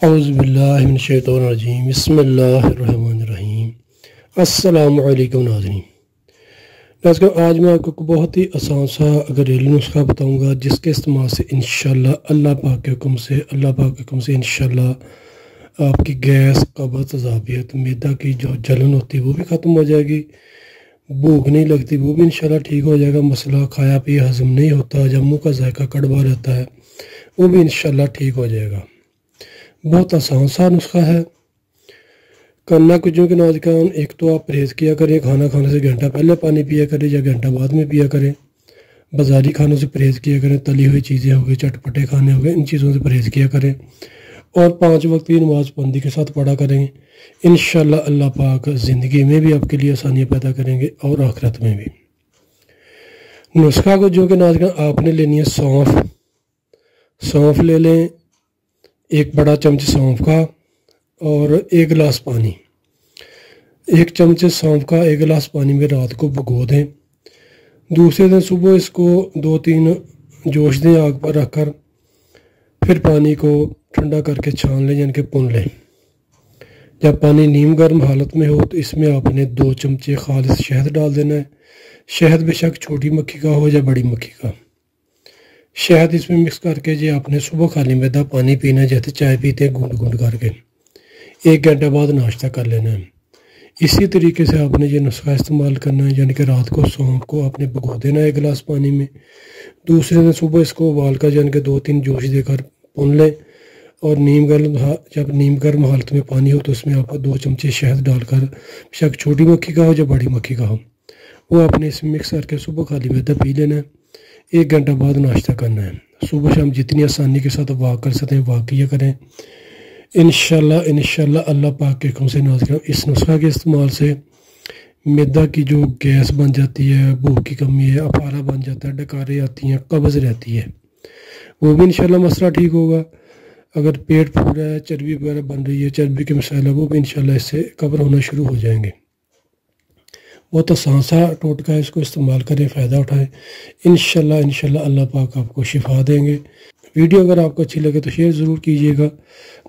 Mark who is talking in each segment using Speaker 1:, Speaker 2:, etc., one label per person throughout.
Speaker 1: اعوذ باللہ من الشیطان الرجیم بسم اللہ الرحمن الرحیم۔ السلام علیکم ناظرین۔ آج میں آپ کو بہت ہی آسان سا گھریلو نسخہ بتاؤں گا جس کے استعمال سے انشاءاللہ اللہ پاک کے حکم سے انشاءاللہ آپ کی گیس، قبض، تذابیت، معدہ کی جو جلن ہوتی ہے وہ بھی ختم ہو جائے گی، بھوک نہیں لگتی وہ بھی انشاءاللہ ٹھیک ہو جائے گا، مسئلہ کھایا پیا ہضم نہیں ہوتا، جب منہ کا ذائقہ کڑوا رہتا ہے وہ بھی انشاءاللہ ٹھیک ہو جائے گا۔ بہت آسان سا نسخہ ہے۔ کرنا کچھ جو کہ نوجوان، ایک تو آپ پرہیز کیا کریں، کھانا کھانے سے گھنٹہ پہلے پانی پیا کریں یا گھنٹہ بعد میں پیا کریں، بازاری کھانوں سے پرہیز کیا کریں، تلی ہوئی چیزیں ہو گئی، چٹپٹے کھانے ہو گئے، ان چیزوں سے پرہیز کیا کریں، اور 5 وقت کی نماز پابندی کے ساتھ پڑھا کریں۔ انشاءاللہ اللہ پاک زندگی میں بھی آپ کے لیے آسانیاں پیدا کریں گے اور آخرت میں بھی۔ نسخہ کو جو کہ نوجوان آپ نے لینی ہے سونف لے لیں، 1 بڑا چمچ سونف کا اور 1 گلاس پانی، 1 چمچ سونف کا 1 گلاس پانی میں رات کو بھگو دیں۔ دوسرے دن صبح اس کو 2-3 جوش دیں آگ پر رکھ کر، پھر پانی کو ٹھنڈا کر کے چھان لیں، یعنی کہ پن لیں۔ جب پانی نیم گرم حالت میں ہو تو اس میں آپ نے 2 چمچے خالص شہد ڈال دینا ہے۔ شہد بے شک چھوٹی مکھی کا ہو یا بڑی مکھی کا۔ شہد اس میں مکس کر کے آپ نے صبح خالی معدہ پانی پینا ہے، جیسے چائے پیتے ہیں گھونٹ گھونٹ کر کے۔ 1 گھنٹہ بعد ناشتہ کر لینا ہے۔ اسی طریقے سے آپ نے یہ نسخہ استعمال کرنا ہے، یعنی کہ رات کو سونف کو آپ نے بھگو دینا ہے 1 گلاس پانی میں، دوسرے دن صبح اس کو ابال کر یعنی کہ 2-3 جوش دے کر پن لیں، اور جب نیم گرم حالت میں پانی ہو تو اس میں آپ 2 چمچے شہد ڈال کر، شک چھوٹی مکھی کا ہو یا بڑی مکھی کا ہو، وہ آپ نے اس میں مکس کر کے صبح خالی معدہ پی لینا ہے۔ 1 گھنٹہ بعد ناشتہ کرنا ہے۔ صبح شام جتنی آسانی کے ساتھ واک کر سکتے ہیں واک کیا کریں۔ انشاءاللہ اللہ پاک کے حکم سے ناظرین، اس نسخہ کے استعمال سے معدہ کی جو گیس بن جاتی ہے، بھوک کی کمی ہے، افارہ بن جاتا ہے، ڈکاریں آتی ہیں، قبض رہتی ہے، وہ بھی انشاءاللہ مسئلہ ٹھیک ہوگا۔ اگر پیٹ پھول رہا ہے، چربی وغیرہ بن رہی ہے، چربی کے مسائل ہے، وہ بھی انشاءاللہ اس سے کور ہونا شروع ہو جائیں گے۔ بہت آسان سا ٹوٹکا ہے، اس کو استعمال کریں، فائدہ اٹھائیں۔ انشاءاللہ اللہ پاک آپ کو شفا دیں گے۔ ویڈیو اگر آپ کو اچھی لگے تو شیئر ضرور کیجیے گا،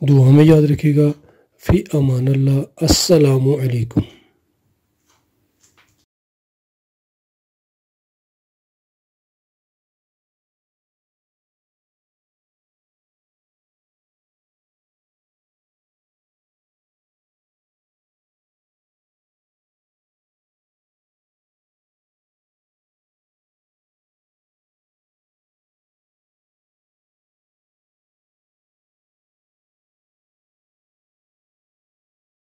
Speaker 1: دعا میں یاد رکھیے گا۔ فی امان اللہ۔ السلام علیکم۔